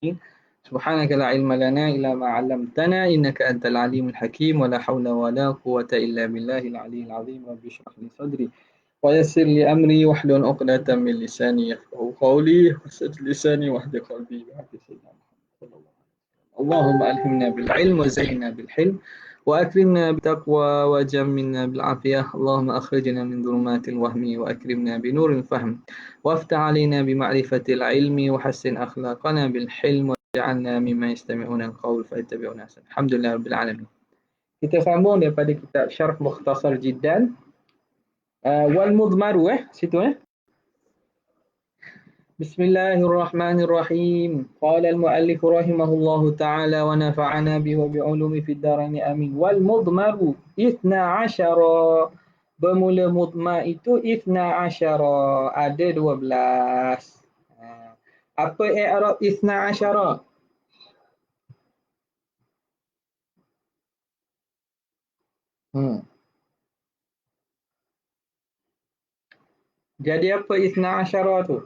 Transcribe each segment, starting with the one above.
سبحانك لا علم لنا إلا ما علمتنا إنك أنت العليم الحكيم ولا حول ولا قوة إلا بالله العلي العظيم رب اشرح لي صدري ويسر لي أمري واحلل عقدة من لساني يفقهوا قولي وسد لساني واهد قلبي بعد سيدنا محمد صلى الله عليه وسلم اللهم ألهمنا بالعلم وزينا بالحلم وأكرمنا بالتقوى وجملنا بالعافية اللهم أخرجنا من ظلمات الوهم وأكرمنا بنور الفهم وافتح علينا بمعرفة العلم وحسن أخلاقنا بالحلم واجعلنا مما يستمعون القول فيتبعون أحسنه. Alhamdulillah Rabbil Alamin. Kita sambung daripada kitab Syarh Mukhtasar Jiddan. Wal Mudmaru situ Bismillahirrahmanirrahim. Qala al-muallif rahimahullahu ta'ala wa nafa'ana bihi wa bi'ulumi fid darain amin. Wal mudmaru 12. Bermula mudmar itu 12. Ada 12. Apa i'rab 12? Jadi apa 12 tu?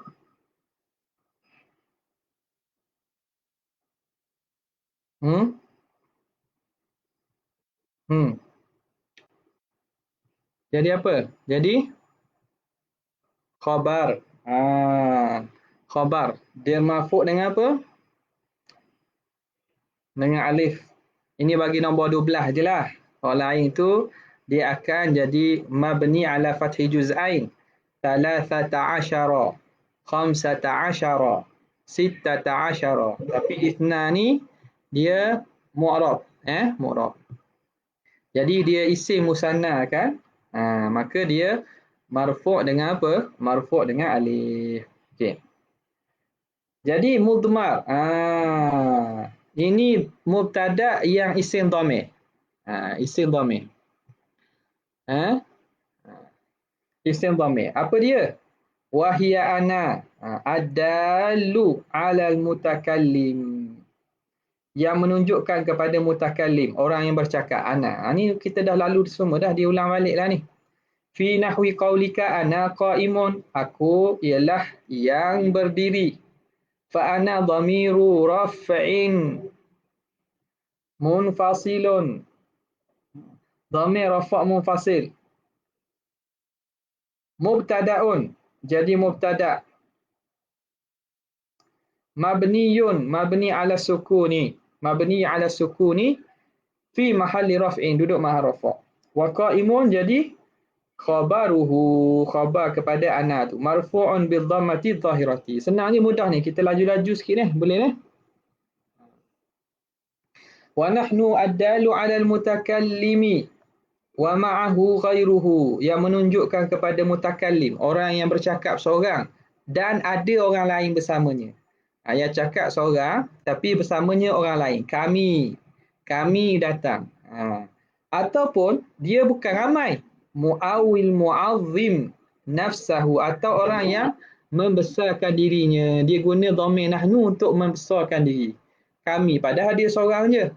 Jadi apa? Jadi khabar. Khabar. Dia marfu' dengan apa? Dengan alif. Ini bagi nombor 12 je lah. Kalau lain tu dia akan jadi mabni ala fathi juz'ain. 13, 15, 16. Tapi isna ni dia mu'rab. Mu'rab. Jadi dia isim musanna kan? Maka dia marfu' dengan apa? Marfu' dengan alif. Okey. Jadi mudmar. Ini mubtada yang isim dhamir. Isim dhamir. Isim dhamir. Apa dia? Wahia ana adalu alal mutakallim. Yang menunjukkan kepada mutakallim, orang yang bercakap, ana. Ni kita dah lalu semua dah, diulang balik lah ni. Fi nahwi qaulika ana qaimun. Aku ialah yang berdiri. Fa ana dhamiru raf'in munfasilun. Dhamir rafa' munfasil. Mubtada'un. Jadi mubtada'. Mabniyun. Mabni ala sukuni. Mabni ala sukuni. Fi mahalli raf'in. Duduk mahal rafa'. Wa qaimun jadi khabaruhu. Khabar kepada ana tu. Marfu'un bil dhammati dhahirati. Senang ni, mudah ni. Kita laju-laju sikit ni. Boleh ni? Wa nahnu addalu ala al-mutakallimi. Wa ma'ahu ghairuhu. Yang menunjukkan kepada mutakallim. Orang yang bercakap seorang. Dan ada orang lain bersamanya. Yang cakap seorang. Tapi bersamanya orang lain. Kami datang. Ataupun dia bukan ramai. Mu'awil mu'azzim nafsahu. Atau orang yang membesarkan dirinya. Dia guna dhamir nahnu untuk membesarkan diri. Kami. Padahal dia seorang je.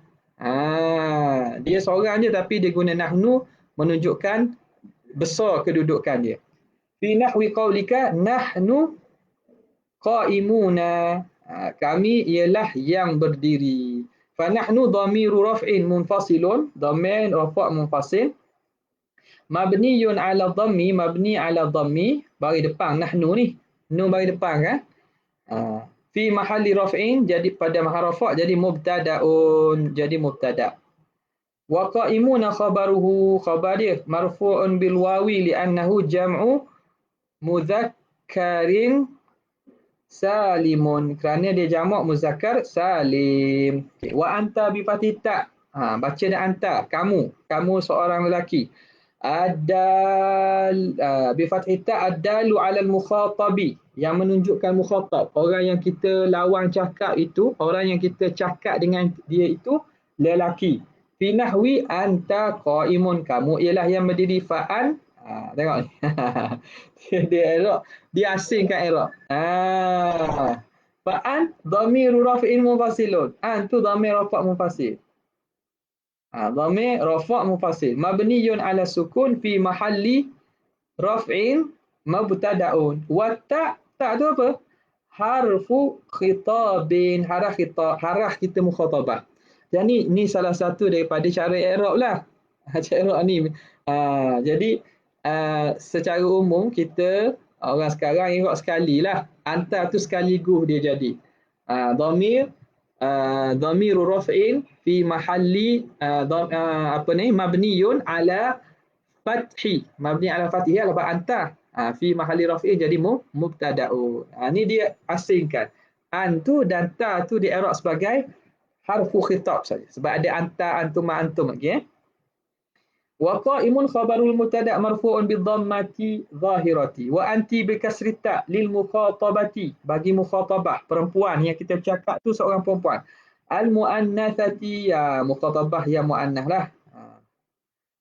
Dia seorang je tapi dia guna nahnu menunjukkan besar kedudukan dia. Fi nahwi qaulika nahnu qaimuna. Kami ialah yang berdiri. Fa nahnu dhamiru raf'in munfasilun. Dhamir rafa' munfasil. Mabniyun ala dhammi. Mabni ala dhammi. Bagi depan nahnu ni. Nu bagi depan kan? Fi mahalli raf'in. Jadi pada mahal rafa' jadi mubtada'un. Jadi mubtada'. Wa qaimuna khabaruhu. Khabar dia marfu'un bil wawi li'annahu jam'u mudzakkarin salimun. Kerana dia jamak muzakkar salim. Wa anta bi fathih ta. Baca dia anta. Kamu seorang lelaki. Bi fathih ta addalu 'ala al-mukhatabi. Yang menunjukkan mukhatab. Orang yang kita lawan cakap itu, orang yang kita cakap dengan dia itu lelaki. Fi nahwi anta qaimun. Kamu ialah yang berdiri. Fa'an. Tengok ni. Dia i'rab. Dia asingkan i'rab. Fa'an dhamiru raf'in munfasilun. An tu dhamir rafa' munfasil. Dhamir rafa' munfasil. Mabniyun ala sukun fi mahalli raf'in mubtada'un. Wa ta' tu apa? harfu khitabin, harah kita mukhatabah. Jadi ni salah satu daripada cara i'rab lah. Cara i'rab ni. Jadi secara umum kita orang sekarang i'rab sekali lah. Anta tu sekaligus dia jadi. Dhamir dhamiru raf'in fi mahalli mabniyun ala fathi. Mabni ala fathi ya lafaz anta. Fi mahalli raf'in jadi mubtada'un. Ni dia asingkan. Antu dan ta tu di i'rab sebagai harfu khitab saja. Sebab ada anta, antuma, antum lagi. Wa qa'imun khabarul mubtada' marfu'un bidhammati zahirati wa anti bi kasri ta lil mukhatabati, bagi mukhatabah perempuan yang kita bercakap tu seorang perempuan. Al muannatsati, ya mukhatabah ya muannah lah.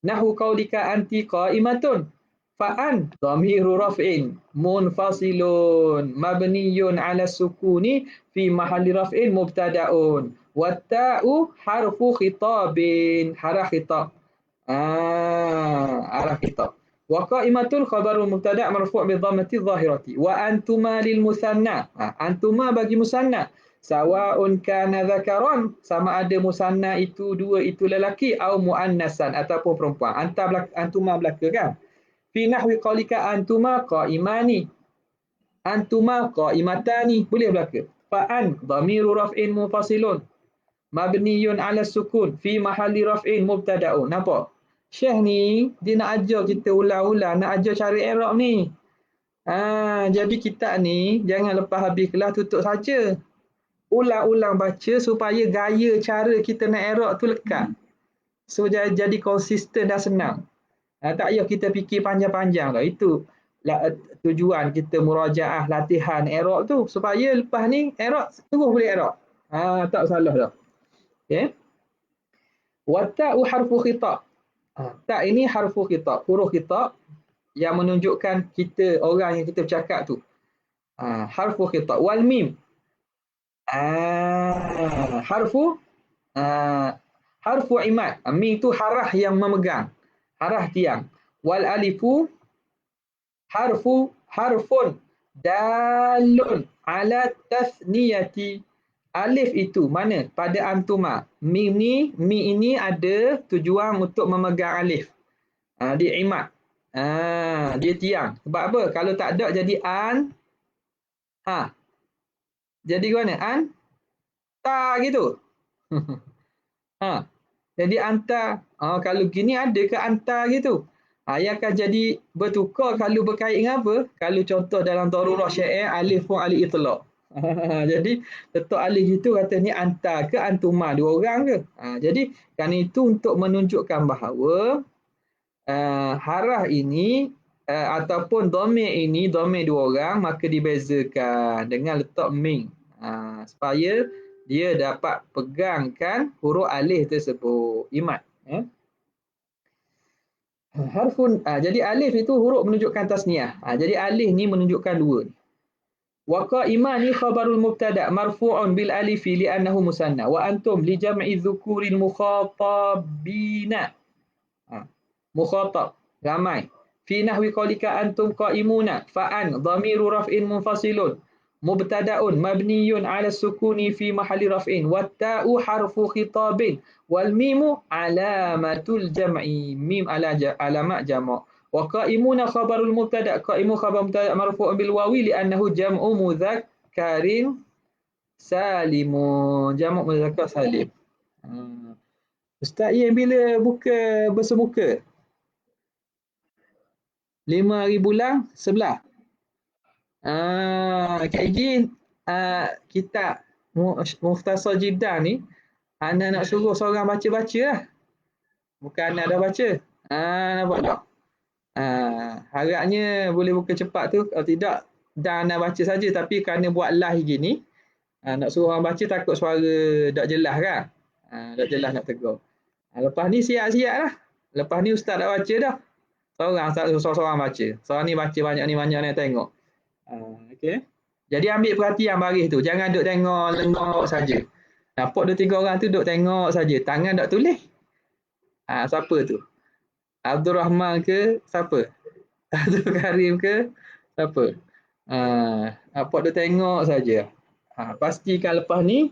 Nahu qaulika anti qa'imatun fa an dhamiru raf'in munfasilun mabniyun ala sukuni fi mahalli raf'in mubtada'un wa ta'u harfu khitabin, harah khitab. Arah kitab. Wa qa'imatun khabarul mubtada' marfu' bi dhammati dhahirati wa antuma lil musanna. Antuma bagi musanna. Sawa'un kana dzakaran, sama ada musanna itu dua itu lelaki atau muannasan ataupun perempuan. Antuma belaka kan? Fi nahwi qaulika antuma qa'imani. Antuma qa'imatani, boleh belaka. Fa'an dhamiru raf'in munfasilun mabniyun 'ala sukun fi mahalli raf'in mubtada'un. Nampak? Syekh ni dia nak ajar kita ulang-ulang, nak ajar cara i'rab ni. Jadi kita ni jangan lepas habis kelas tutup saja. Ulang-ulang baca supaya gaya cara kita nak i'rab tu lekat. So jadi konsisten dan senang. Tak payah kita fikir panjang-panjang dah. Itu tujuan kita murajaah latihan i'rab tu, supaya lepas ni i'rab terus boleh i'rab. Tak salah dah. Okey. Wa ta'u harfu khitab. Tak ini harfu khitab, huruf khitab yang menunjukkan kita, orang yang kita bercakap tu. Harfu khitab. Wal mim. Harfu imad. Mim tu harah yang memegang, harah tiang. Wal alifu harfun dalun ala tasniyati. Alif itu mana? Pada antuma. Mim ini ada tujuan untuk memegang alif. Dia imad. Dia tiang. Sebab apa? Kalau tak ada jadi an. Jadi mana? An ta gitu. Jadi anta. Kalau gini ada ke anta gitu? Yang akan jadi bertukar kalau berkait dengan apa? Kalau contoh dalam darurah syair, alif pun alif itlaq. Jadi letak alif itu kata ni anta ke antuma, dua orang ke. Jadi kan itu untuk menunjukkan bahawa harah ini ataupun dhamir ini, dhamir dua orang, maka dibezakan dengan letak mim. Supaya dia dapat pegangkan huruf alif tersebut. Imad. Harfun, jadi alif itu huruf menunjukkan tasniah. Jadi alif ni menunjukkan dua. Wa qa'imani khabarul mubtada' marfu'un bil alifi li'annahu musanna wa antum li jam'i dhukuril mukhatabina. Mukhatab ramai. Fi nahwi qaulika antum qa'imuna fa an dhamiru raf'in munfasilun mubtada'un mabniyun 'ala sukuni fi mahalli raf'in wat ta'u harfu khitabin wal mimu alamatul jam'i. Mim alamat jama'. Wa qa'imuna khabarul mubtada', qa'imu khabar mubtada' marfu'un bil wawi li'annahu jam'u mudzakkarin salimun. Jamak mudzakkar salim. Ustaz Ian bila buka bersemuka? 5 hari bulan sebelah. Kak Ijin, kitab Mukhtasar Jiddah ni, Ana nak suruh seorang baca-baca lah. Bukan Ana dah baca. Nampak tak? Harapnya boleh buka cepat tu. Kalau tidak, dah Ana baca saja. Tapi kerana buat live gini, nak suruh orang baca takut suara tak jelas kan? Tak jelas nak tegur. Lepas ni siap-siap lah. Lepas ni ustaz dah baca dah. Seorang baca. Seorang ni baca banyak ni tengok. Okay. Jadi ambil perhatian baris tu. Jangan duk tengok saja. Nampak 2-3 orang tu duk tengok saja. Tangan tak tulis. Siapa tu? Abdul Rahman ke siapa? Abdul Karim ke siapa? Apa dia tengok saja. Pastikan lepas ni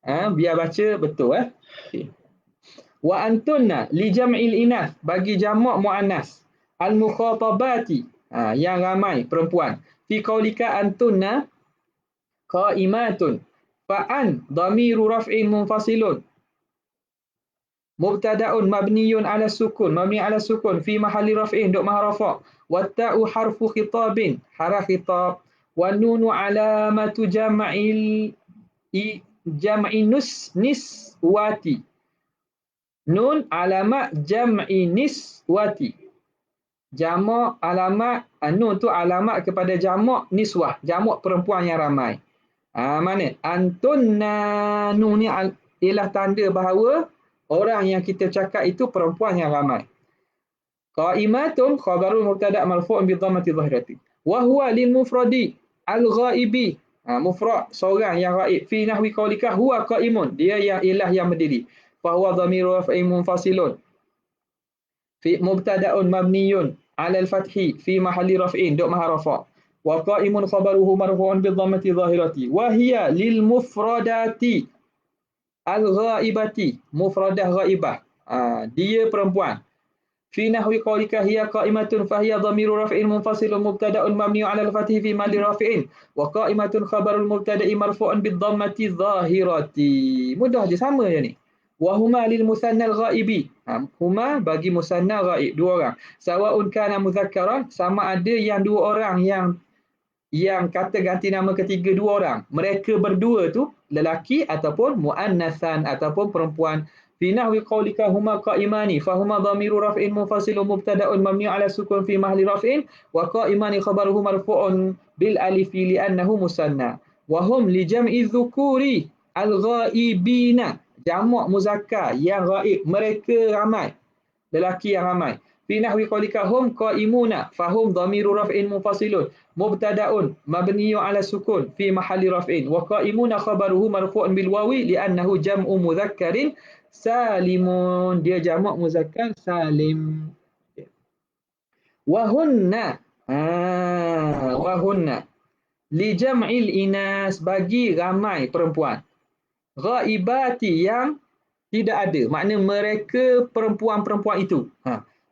biar baca betul Okay. Wa antunna li jam'il inas bagi jamak muannas al mukhatabati yang ramai perempuan fi qaulika antunna qaimatun fa an dhamiru raf'in munfasilun mubtada'un mabniyun ala sukun mabni ala sukun fi mahalli raf'in duk maha rafa' wa ta'u harfu khitabin haraf khitab wa nunu alamatu jam'i niswati nun alamat jam'i niswati jamak alamat nun tu alamat kepada jamak niswah jamak perempuan yang ramai. Mana antunna nun ni ialah tanda bahawa orang yang kita cakap itu perempuan yang ramai. Qaimatun khabarul mubtada' marfu'un bi dhammati dhahirati wa huwa lil mufradi al ghaibi mufrad seorang yang ghaib fi nahwi qaulika huwa qaimun dia yang ialah yang berdiri fa huwa dhamiru raf'in munfasilun fi mubtada'un mabniyun 'ala al-fathi fi mahalli raf'in duk maha rafa' wa qa'imun khabaruhu marfu'un bi dhammati dhahirati wa hiya lil mufradati al-ghaibati mufradah ghaibah dia perempuan fi nahwi qaulika hiya qa'imatun fa hiya dhamiru raf'in munfasilun mubtada'un mabniun 'ala al-fathi fi mahalli raf'in wa qa'imatun khabarul mubtada'i marfu'un bi dhammati dhahirati mudah je sama je ni wa huma lil musanna al-ghaibi huma bagi musanna ghaib dua orang sawaun kana mudzakkaran sama ada yang dua orang yang kata ganti nama ketiga dua orang mereka berdua tu lelaki ataupun muannasan ataupun perempuan fi nahwi qaulika huma qa'imani fa huma dhamiru raf'in munfasilun mubtada'un mabniun 'ala sukun fi mahalli raf'in wa qa'imani khabaruhu marfu'un bil alif li'annahu musanna wa hum li jam'i dzukuri al-ghaibina jamak muzakkar yang ghaib mereka ramai lelaki yang ramai fi nahwi qaulika hum qaimuna fahum dhamiru raf'in munfasilun mubtada'un mabniyyun 'ala sukun fi mahalli raf'in wa qaimuna khabaruhu marfu'un bil wawi li'annahu jam'u mudzakkarin salimun dia jamak muzakkar salim wa hunna li jam'il inas bagi ramai perempuan ghaibati yang tidak ada makna mereka perempuan-perempuan itu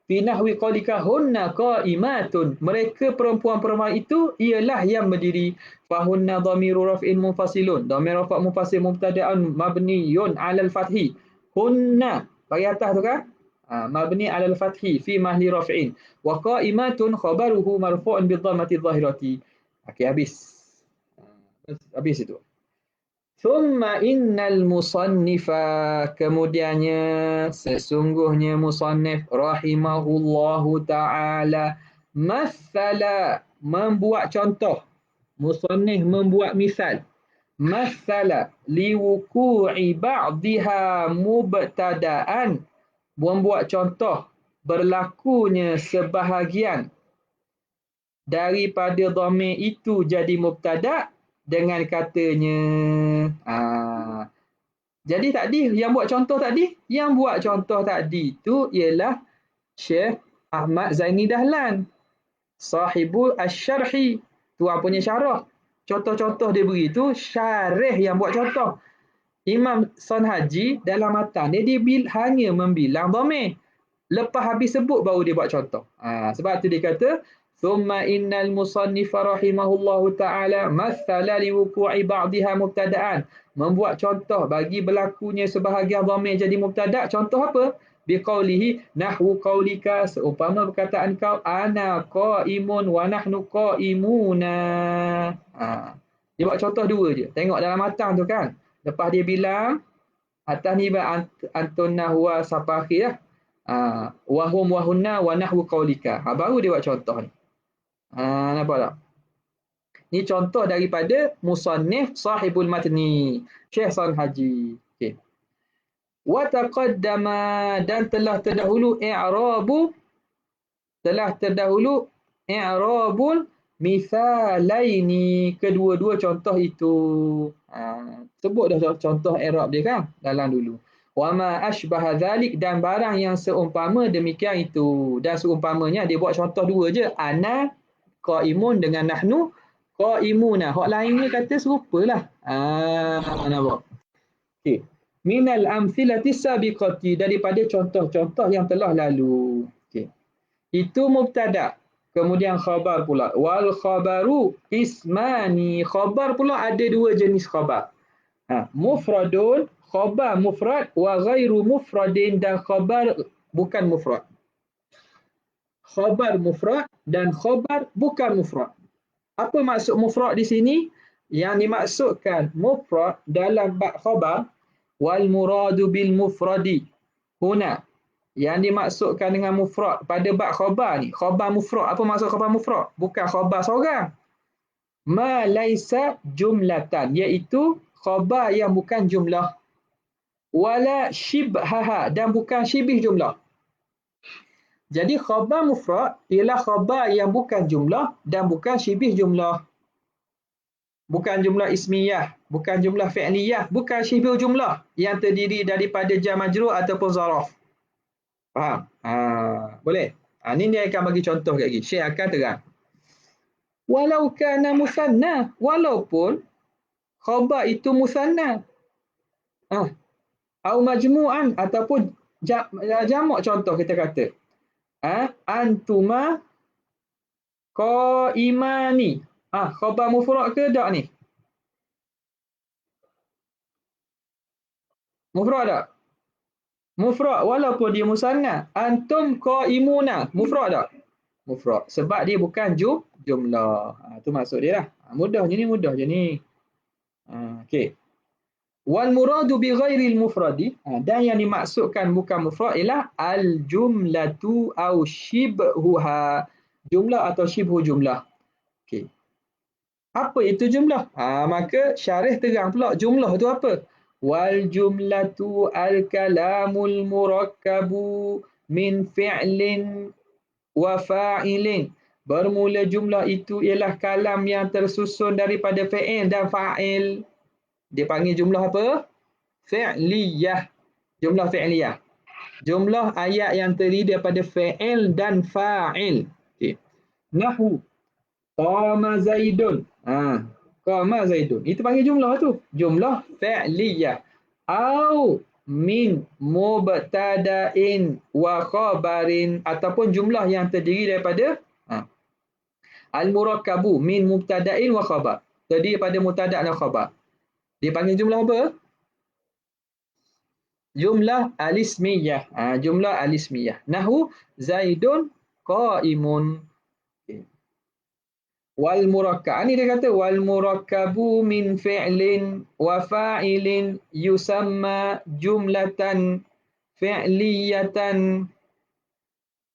fi nahwi qaulika hunna qaimatun mereka perempuan-perempuan itu ialah yang berdiri fahunna dhamiru raf'in munfasilun dhamir rafa' munfasil mubtada'un mabniyun 'alal fathi hunna bagi atas tu kan mabni 'alal fathi fi mahli raf'in wa qaimatun khabaruhu marfu'un bi dhammati dhahirati okey habis itu Thumma innal musannifa kemudiannya sesungguhnya musannif rahimahullahu ta'ala mathala membuat contoh musannif membuat misal mathala liwuku'i ba'diha mubtada'an membuat contoh berlakunya sebahagian daripada dhamir itu jadi mubtada' dengan katanya jadi tadi yang buat contoh tadi itu ialah Syekh Ahmad Zaini Dahlan sahibul asy-syarhi tuan punya syarah contoh-contoh dia beri tu syarih yang buat contoh Imam San Haji dalam matan dia hanya membilang dhamir lepas habis sebut baru dia buat contoh sebab tu dia kata thumma innal musannifa rahimahullahu ta'ala mathala liwuku'i ba'diha mubtada'an membuat contoh bagi berlakunya sebahagian dhamir jadi mubtada' contoh apa biqaulihi nahwu qaulika seumpama perkataan kau ana qaimun wa nahnu qaimuna dia buat contoh dua je tengok dalam matan tu kan lepas dia bilang atas ni antunna huwa sampai akhir wa hum wa hunna wa nahwu qaulika baru dia buat contoh ni nampak tak? Ni contoh daripada musannif sahibul matni Syekh San Haji. Okey. Wa taqaddama dan telah terdahulu i'rabul mithalaini kedua-dua contoh itu. Sebut dah contoh i'rab dia kan dalam dulu. Wa ma ashbaha dzalik dan barang yang seumpama demikian itu dan seumpamanya dia buat contoh dua je ana qaimun dengan nahnu Qaimuna. Hak lainnya kata serupalah. Nampak? Okey. Minal amthilati sabiqati, daripada contoh-contoh yang telah lalu. Okey. Itu mubtada. Kemudian khabar pula. Wal khabaru ismani. Khabar pula ada dua jenis khabar. Mufradun, khabar mufrad, wa ghairu mufradin, dan khabar bukan mufrad. Khabar mufrad dan khabar bukan mufrad. Apa maksud mufrad di sini? Yang dimaksudkan mufrad dalam bab khabar, wal muradu bil mufradi huna. Yang dimaksudkan dengan mufrad pada bab khabar ni, khabar mufrad. Apa maksud khabar mufrad? Bukan khabar seorang. Ma laisa jumlatan, iaitu khabar yang bukan jumlah. Wala shibhaha, dan bukan shibih jumlah. Jadi khabar mufrad ialah khabar yang bukan jumlah dan bukan shibih jumlah. Bukan jumlah ismiyah, bukan jumlah fi'liyah, bukan shibih jumlah yang terdiri daripada jar majrur ataupun zaraf. Faham? Boleh? Ni dia akan bagi contoh lagi. Syekh akan terang. Walau kana musanna, walaupun khabar itu musanna. Au majmu'an, ataupun jamak, contoh kita kata. Antuma qaimani. Khabar mufrad ke tak ni? Mufrad tak? Mufrad walaupun dia musanna. Antum qaimuna. Mufrad tak? Mufrad. Sebab dia bukan jumlah. Tu maksud dia lah. Mudah je ni. Okey. Wal muradu bi ghairil mufradi, dan yang dimaksudkan bukan mufrad ialah al jumlatu au shibhuha, jumlah atau shibhu jumlah. Okey. Apa itu jumlah? Maka syarih terang pula jumlah tu apa? Wal jumlatu al kalamul murakkabu min fi'lin wa fa'ilin. Bermula jumlah itu ialah kalam yang tersusun daripada fi'il dan fa'il. Dia panggil jumlah apa? Fi'liyah. Jumlah fi'liyah. Jumlah ayat yang terdiri daripada fi'il dan fa'il. Okay. Nahu. Qama Zaidun. Qama Zaidun. Itu panggil jumlah tu. Jumlah fi'liyah. Au min mubtada'in wa khabarin. Ataupun jumlah yang terdiri daripada al-murakkabu min mubtada'in wa khabar. Terdiri daripada mubtada' dan khabar. Dia panggil jumlah apa? Jumlah alismiyah. Jumlah alismiyah. Nahu Zaidun qaimun. Wal murakkab. Ini dia kata wal murakkabu min fi'lin wa fa'ilin yusamma jumlatan fi'liyatan.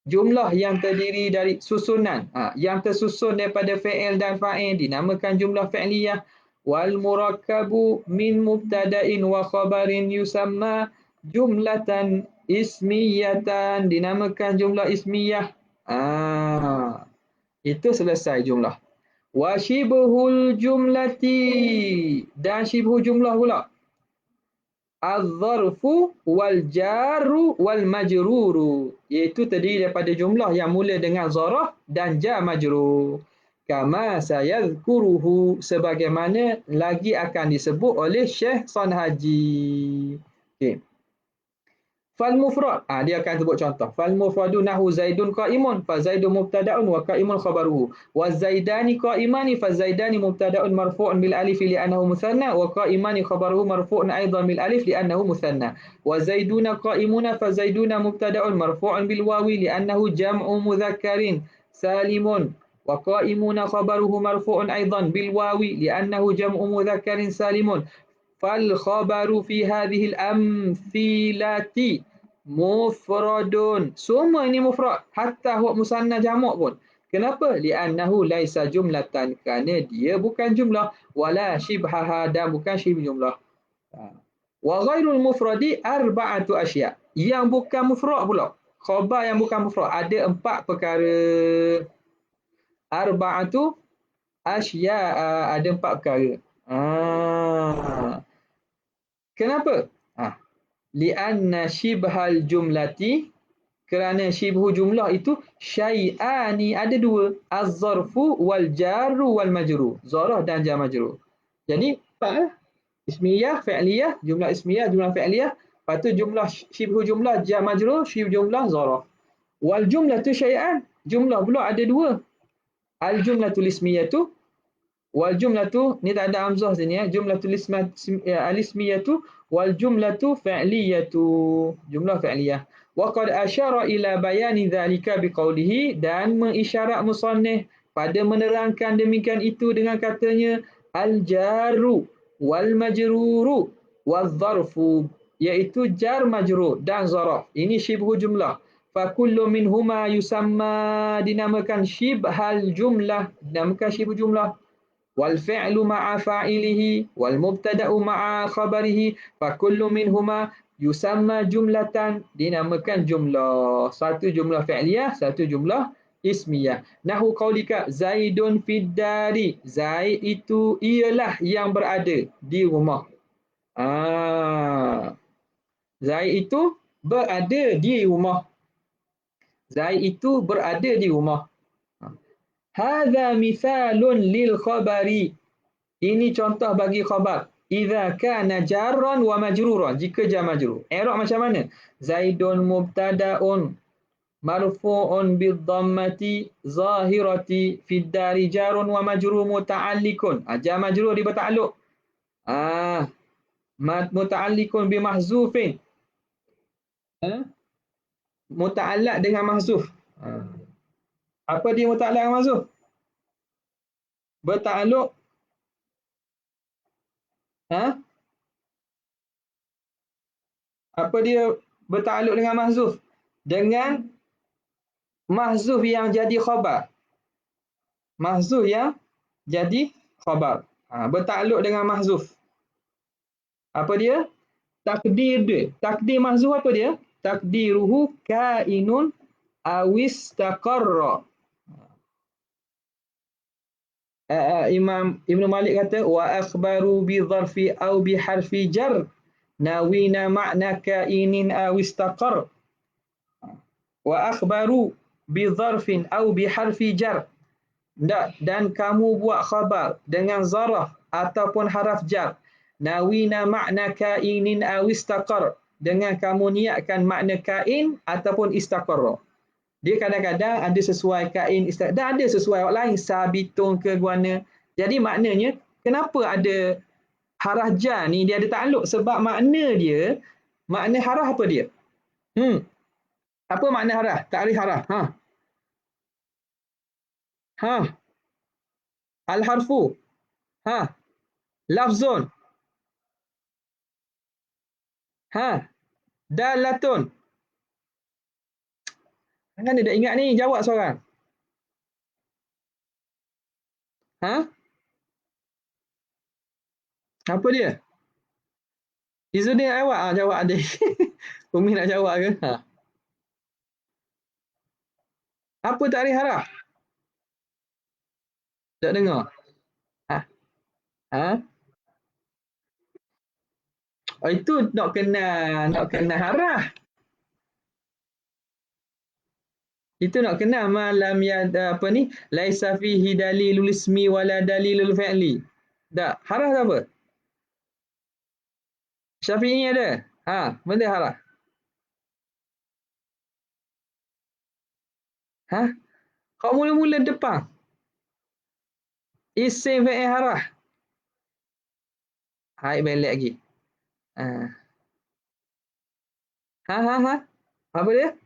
Jumlah yang terdiri dari susunan, yang tersusun daripada fi'il dan fa'il dinamakan jumlah fi'liyah. Wal murakkabu min mubtada'in wa khabarin yusamma jumlatan ismiyatan, dinamakan jumlah ismiyah. Itu selesai jumlah. Wa shibhul jumlati, dan shibhu jumlah pula. Az-zarfu wal jarru wal majruru, iaitu terdiri daripada jumlah yang mula dengan zaraf dan jar majrur. Kama sayadhkuruhu, sebagaimana lagi akan disebut oleh Syekh San Haji. Okey. Fal mufrad, dia akan sebut contoh. Fal mufradu nahu Zaidun qaimun, fa Zaidun mubtada'un wa qaimun khabaruhu. Wa Zaidani qaimani, fa Zaidani mubtada'un marfu'un bil alif li'annahu muthanna, wa qaimani khabaruhu marfu'un aidan bil alif li'annahu muthanna. Wa Zaiduna qaimuna, fa Zaiduna mubtada'un marfu'un bil wawi li'annahu jam'u mudhakkarin salimun. Wa qaimuna khabaruhu marfu'un aidan bil wawi li'annahu jam'u mudhakkarin salimun. Fal khabaru fi hadhihi al-amthilati mufradun. Semua ini mufrad, hatta huwa musanna jamak pun. Kenapa? Li'annahu laisa jumlatan, kerana dia bukan jumlah, wala shibhaha, dan bukan shibh jumlah. Wa ghairul mufradi arba'atu asya'. Yang bukan mufrad pula, khabar yang bukan mufrad, ada 4 perkara. Arba'atu asya', ada 4 perkara. Kenapa? Li'anna shibhal jumlati, Kerana syibhu jumlah itu syai'ani, ada dua, az-zarfu wal jarru wal majrur, zarah dan jar majrur. Jadi empat, ismiyah, fi'liyah, jumlah ismiyah, jumlah fi'liyah, lepas tu jumlah syibhu jumlah jar majrur, syibhu jumlah zarah. Wal jumlatu syai'an, jumlah pula ada dua. Al jumlatul ismiyatu wal jumlatu, ni tak ada hamzah sini ya, jumlatul ismiyatu wal jumlatu fi'liyatu, jumlah fi'liyah. Wa qad asyara ila bayani dzalika biqaulihi, dan mengisyarat musannif pada menerangkan demikian itu dengan katanya al jaru wal majruru wal zarfu, iaitu jar majrur dan zaraf. Ini syibhu jumlah. Fa kullu minhuma yusamma, dinamakan syibhal jumlah, dinamakan syibhu jumlah. Wal fi'lu ma'a fa'ilihi wal mubtada'u ma'a khabarihi fa kullu minhuma yusamma jumlatan, dinamakan jumlah. Satu jumlah fi'liyah, satu jumlah ismiyah. Nahu qaulika Zaidun fid dari, Zaid itu ialah yang berada di rumah. Zaid itu berada di rumah. Zaid itu berada di rumah. Hadza mithalun lil khabari, ini contoh bagi khabar. Idza kana jarran wa majruran, jika jar majrur. I'rab macam mana? Zaidun mubtada'un marfu'un bidhammati zahirati fid dari jarun wa majrur muta'alliqun. Jar majrur dia bertakluk. Muta'alliqun bi mahzufin. Muta'allaq dengan mahzuf. Apa dia muta'allaq dengan mahzuf? Bertakluk apa dia bertakluk dengan mahzuf? Dengan mahzuf yang jadi khabar. Mahzuf yang jadi khabar. Bertakluk dengan mahzuf. Apa dia? Takdir dia. Takdir mahzuf apa dia? Takdiruhu kainun awis taqarra. Imam Ibn Malik kata wa akhbaru bi dharfi aw bi harfi jar nawina ma'na kainin aw istaqar. Wa akhbaru bi dharfin aw bi harfi jar, dan kamu buat khabar dengan zarah ataupun haraf jar. Nawina ma'na kainin aw istaqar, dengan kamu niatkan makna kain ataupun istaqarra. Dia kadang-kadang ada sesuai kain dan ada sesuai lain, sabitun ke guana. Jadi maknanya kenapa ada haraf jar ni dia ada takluk, sebab makna dia, makna haraf apa dia? Apa makna haraf? Takrif haraf. Al-harfu. Lafzun. Dalatun. Kan dia dah ingat ni, jawab seorang. Apa dia? Izzuddin awak jawab adik. Umi nak jawab ke? Apa takrif haraf? Tak dengar. Itu nak kena haraf. Itu nak kena malam ya apa ni? Laisa fihi dalilul ismi wala dalilul fi'li. Tak, haraf apa? Syafi'i ada. Benda haraf. Kau mula-mula depan. Isim fi'il haraf. Hai balik lagi. Apa dia?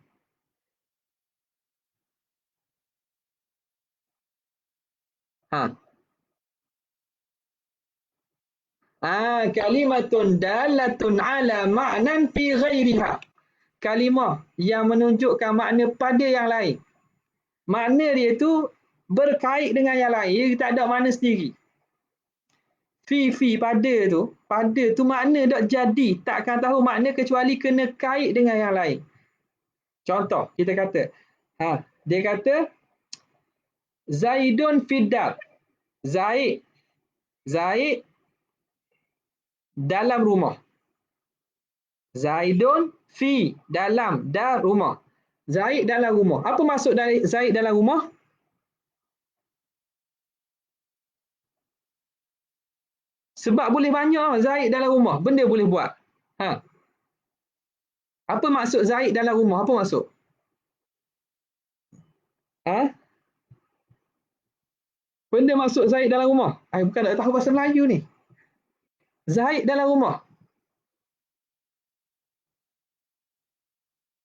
Kalimatun dalatun ala ma'nan fi ghairiha. Kalimah yang menunjukkan makna pada yang lain. Makna dia tu berkait dengan yang lain, dia tak ada makna sendiri. Fi pada tu makna tak jadi, takkan tahu makna kecuali kena kait dengan yang lain. Contoh, kita kata, dia kata Zaidun fiddar. Zaid dalam rumah. Zaidun fi dalam dar rumah. Zaid dalam rumah. Apa maksud dari Zaid dalam rumah? Sebab boleh banyak Zaid dalam rumah. Benda boleh buat. Ha. Apa maksud Zaid dalam rumah? Apa maksud? Ha? Benda maksud Zaid dalam rumah? Bukan tak tahu bahasa Melayu ni. Zaid dalam rumah.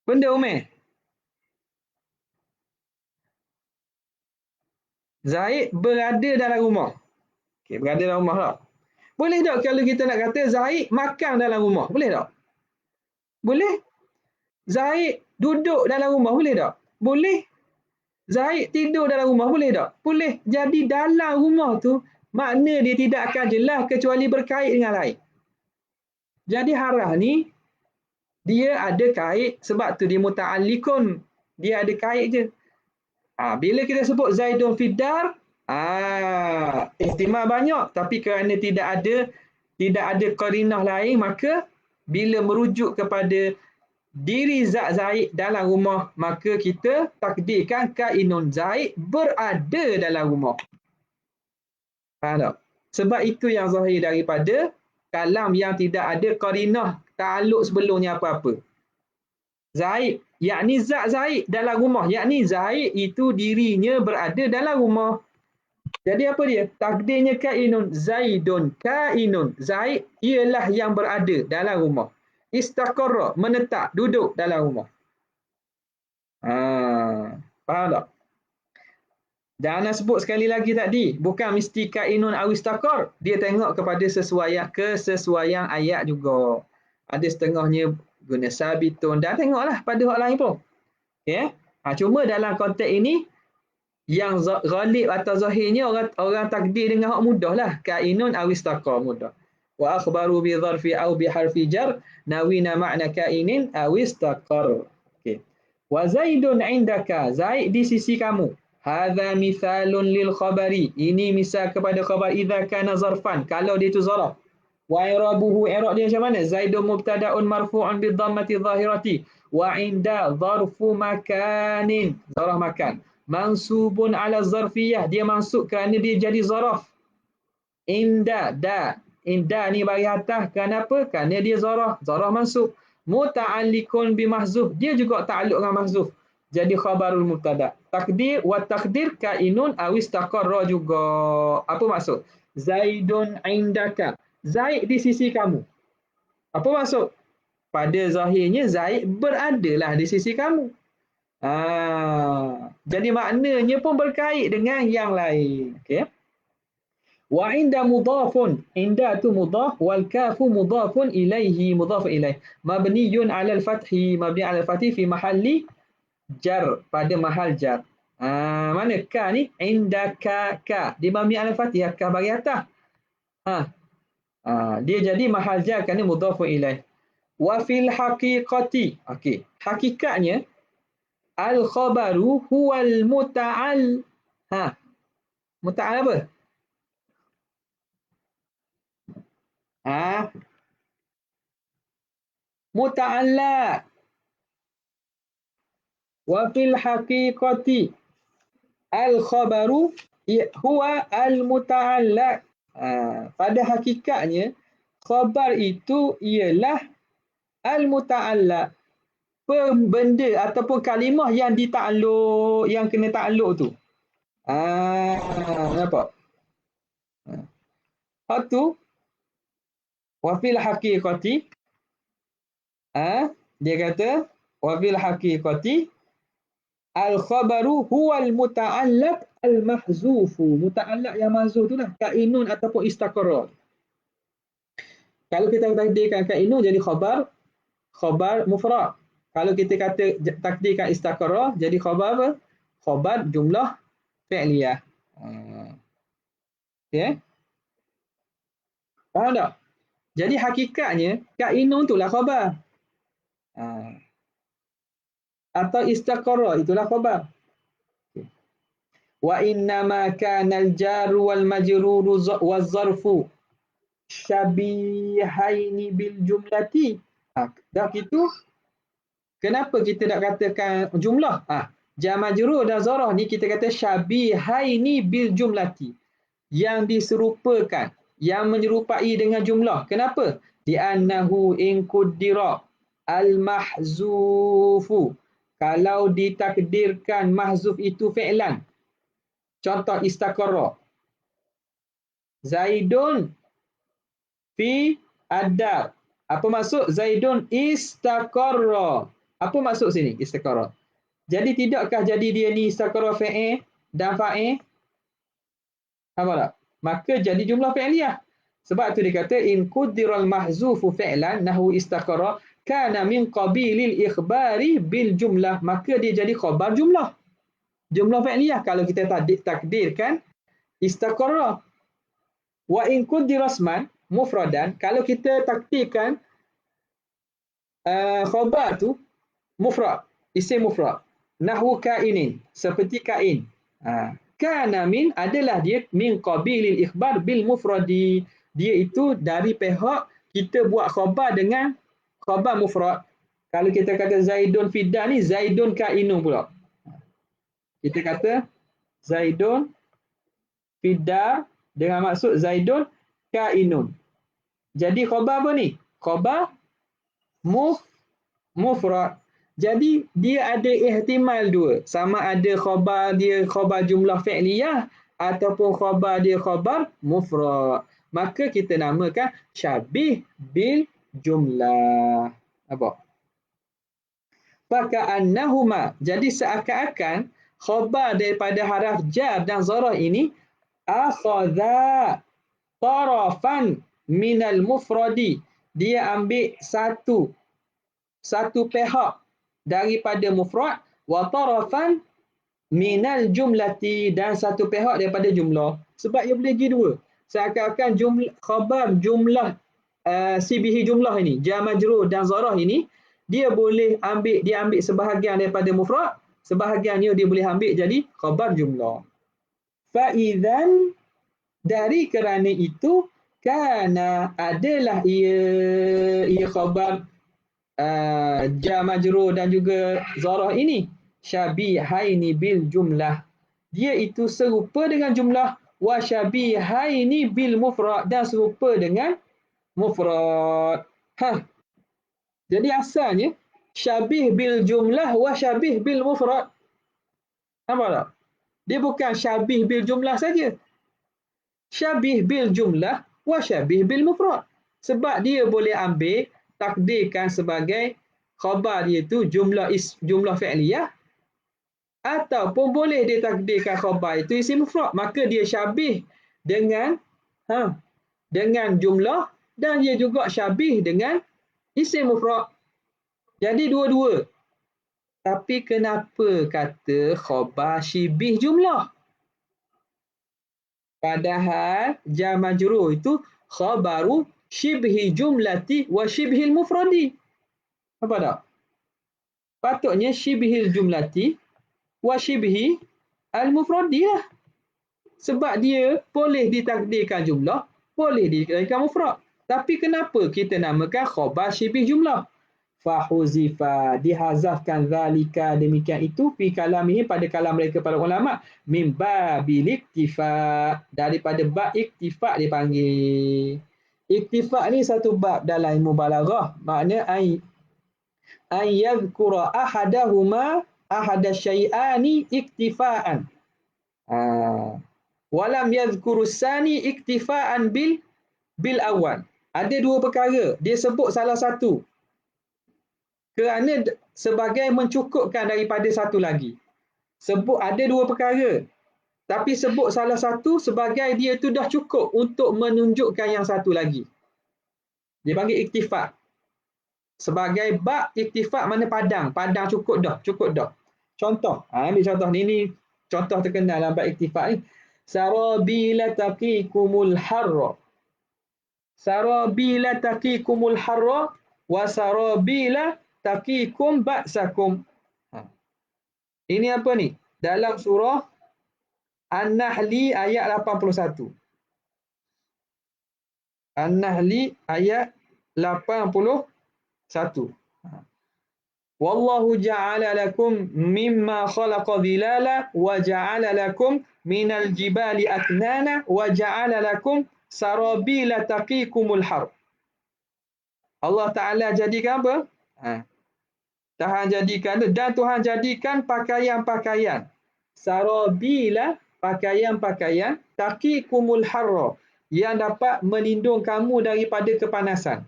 Benda Umar. Zaid berada dalam rumah. Okey, berada dalam rumah tak? Boleh tak kalau kita nak kata Zaid makan dalam rumah? Boleh tak? Boleh? Zaid duduk dalam rumah? Boleh tak? Boleh. Zaid tidur dalam rumah? Boleh tak? Boleh. Jadi dalam rumah tu, makna dia tidak akan jelas kecuali berkait dengan lain. Jadi harah ni, dia ada kait, sebab tu dia muta'alliqun. Dia ada kait je. Bila kita sebut Zaidun Fiddar, ihtimal banyak, tapi kerana tidak ada qarinah lain, maka bila merujuk kepada diri zat Zaid dalam rumah, maka kita takdirkan kainun Zaid berada dalam rumah. Faham tak? Sebab itu yang zahir daripada kalam yang tidak ada qarinah ta'alluq sebelumnya apa-apa. Zaid, yakni zat Zaid dalam rumah, yakni Zaid itu dirinya berada dalam rumah. Jadi apa dia? Takdirnya kainun Zaidun, kainun Zaid ialah yang berada dalam rumah. Istaqarra, menetap, duduk dalam rumah. Faham tak? Jangan sebut sekali lagi tadi, bukan mesti kainun awistaqar. Dia tengok kepada kesesuaian ayat juga. Ada setengahnya guna sabitun, dan tengoklah pada hak lain pun. Okay? Cuma dalam konteks ini, yang ghalib atau zahirnya orang takdir dengan hak mudah lah. Kainun awistaqar, mudah. Wa akhbaru bi dharfi aw bi harfi jar nawina ma'na kainin awistaqar. Okey. Wa zaidun indaka, Zaid di sisi kamu. Hadza mithalun lil khabari. Ini misal kepada khabar idza kana zarfan, kalau dia tu zaraf. Wa i'rabuhu, i'rab dia macam mana? Zaidun mubtada'un marfu'un bi dhammati dhahirati wa inda zarfu makanin, zarah makan. Mansubun ala zarfiyah, dia mansub kerana dia jadi zaraf. Inda ni bagi atas, kenapa? Kerana dia zarah mansub. Muta'alliqun bi mahzuf, dia juga ta'alluq dengan mahzuf. Jadi khabarul mubtada. Takdir wa takdir kainun awistaqarra juga. Apa maksud? Zaidun indaka, Zaid di sisi kamu. Apa maksud? Pada zahirnya Zaid beradalah di sisi kamu. Jadi maknanya pun berkait dengan yang lain. Okey. Wa inda mudhafun, inda tu mudhaf, wal kafu mudhafun ilaihi, mudhaf ilaih. Mabniyun ala al-fathi, mabni ala al-fathi fi mahalli jar, pada mahal jar. Mana ka ni? Inda ka. Dia mabni ala al-fathi, ka bagi atas. Dia jadi mahal jar kerana mudhafun ilaih. Wa fil haqiqati. Okey. Hakikatnya al-khabaru huwal muta'al. Muta'al apa? Muta'allaq. Wa fil haqiqati al-khabaru huwa al-muta'allaq. Pada hakikatnya khabar itu ialah al-muta'allaq, benda ataupun kalimah yang ditakluk, yang kena takluk tu. Nampak? Hak tu wa fil haqiqati, dia kata wa fil haqiqati al-khabaru huwal muta'allaq al-mahzufu. Muta'allaq yang mahzuf tu lah kainun ataupun istaqarra. Kalau kita takdirkan kainun jadi khabar mufrad. Kalau kita kata takdirkan istaqarra jadi khabar apa? Khabar jumlah fi'liyah. Okey. Faham tak? Jadi hakikatnya kainun itulah khabar. Atau istaqarra itulah khabar. Wa innama kana al-jaru wal majruru waz zarfu syabihaini bil jumlati. Dah gitu Kenapa kita nak katakan jumlah? Jar majrur dan zarah ni kita kata syabihaini bil jumlati. Yang diserupakan, yang menyerupai dengan jumlah. Kenapa? Li'annahu in kuddira al-mahzufu. Kalau ditakdirkan mahzuf itu fi'lan. Contoh istaqarra. Zaidun fi ad-dar. Apa maksud Zaidun istaqarra? Apa maksud sini istaqarra? Jadi tidakkah jadi dia ni istaqarra fa'il dan fa'il? Apa tak? Maka jadi jumlah fi'liyah. Sebab tu dia kata in quddiral mahzufu fi'lan nahwu istaqarra kana min qabilil ikhbari bil jumlah. Maka dia jadi khabar jumlah. Jumlah fi'liyah kalau kita takdirkan istaqarra. Wa in quddira isman mufradan, kalau kita takdirkan khabar tu mufrad, isim mufrad. Nahwu kainin, seperti kain. Kana min adalah dia min qabilil ikhbar bil mufradi. Dia itu dari pihak kita buat khabar dengan khabar mufrad. Kalau kita kata Zaidun fidda ni Zaidun kainun pula. Kita kata Zaidun fidda dengan maksud Zaidun kainun. Jadi khabar apa ni? Khabar mufrad. Jadi dia ada ihtimal dua. Sama ada khabar dia khabar jumlah fi'liyah ataupun khabar dia khabar mufrad. Maka kita namakan syabih bil jumlah. Apa? Faka'annahuma. Jadi seakan-akan khabar daripada haraf jar dan zarah ini akhadha tarafan minal mufradi. Dia ambil satu pihak daripada mufrad wa tarafan minal jumlati, dan satu pihak daripada jumlah. Sebab ia boleh pergi dua. Seakan-akan khabar jumlah sibihi jumlah ini, jar majrur dan zarah ini, dia ambil sebahagian daripada mufrad, sebahagiannya dia boleh ambil jadi khabar jumlah. Fa'idzan, dari kerana itu, kana adalah ia khabar jar majrur dan juga zarah ini syabihaini bil jumlah. Dia itu serupa dengan jumlah, wa syabihaini bil mufrad, dan serupa dengan mufrad. Jadi asalnya syabih bil jumlah wa syabih bil mufrad. Nampak tak? Dia bukan syabih bil jumlah saja. Syabih bil jumlah wa syabih bil mufrad. Sebab dia boleh ambil takdirkan sebagai khabar iaitu jumlah fi'liyah, ataupun boleh ditakdirkan khabar itu isim mufrad. Maka dia syabih dengan jumlah, dan dia juga syabih dengan isim mufrad. Jadi dua-dua. Tapi kenapa kata khabar syibih jumlah? Padahal jar majrur itu khabaru syibhi jumlati wa syibhil mufradi. Apa tak? Patutnya syibhil jumlati wa syibhi al-mufradi lah. Sebab dia boleh ditakdirkan jumlah, boleh ditakdirkan mufrad. Tapi kenapa kita namakan khabar syibih jumlah? Fahuzifa, dihazafkan zalika, demikian itu fi kalamihi, pada kalam mereka para ulama, min babil iktifa, daripada bab iktifa dipanggil. Iktifa ni satu bab dalam ilmu balaghah, makna ay yadhkura ahadahuma ahadasyai'ani iktifaan. Walam yadhkuru sani iktifaan bil awal. Ada dua perkara, dia sebut salah satu kerana sebagai mencukupkan daripada satu lagi. Sebut ada dua perkara, tapi sebut salah satu sebagai dia tu dah cukup untuk menunjukkan yang satu lagi. Dia panggil iktifak. Sebagai bab iktifak mana padang cukup dah. Contoh, ambil contoh ni contoh terkenal dalam bab iktifak ni. Sarabila taqikumul harra. Sarabila taqikumul harra wa sarabila taqikum ba'sakum. Ini apa ni? Dalam surah An-Nahli ayat 81. An-Nahli ayat 81. Wallahu ja'ala lakum mimma khalaqa dhilala wa ja'ala lakum minal jibali aknana wa ja'ala lakum sarabila taqikumul har. Allah Ta'ala jadikan apa? Tuhan jadikan dan Tuhan jadikan pakaian-pakaian. Sarabila, pakaian-pakaian taqikumul harra yang dapat melindung kamu daripada kepanasan.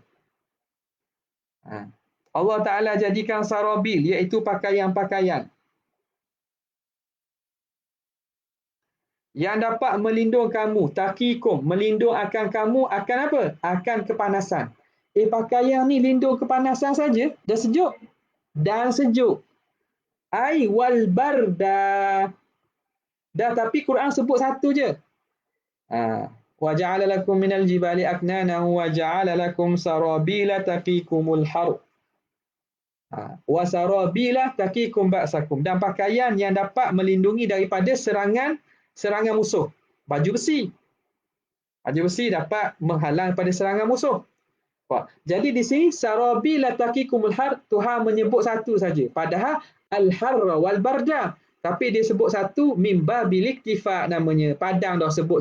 Allah Ta'ala jadikan sarabil, iaitu pakaian-pakaian yang dapat melindung kamu, taqikum, melindung akan kamu akan apa? Akan kepanasan. Pakaian ni lindung kepanasan saja, dah sejuk. Dan sejuk. Ai wal barda. Dah, tapi Quran sebut satu je. Wa ja'ala lakum minal jibali aknana wa ja'ala lakum sarabila taqikumul har. Wa sarabila taqikum ba'sakum, dan pakaian yang dapat melindungi daripada serangan musuh. Baju besi. Baju besi dapat menghalang pada serangan musuh. Jadi di sini sarabila taqikumul har, Tuhan menyebut satu saja. Padahal al-harra wal barda, tapi dia sebut satu mimba bilik tifak namanya. Padang dah sebut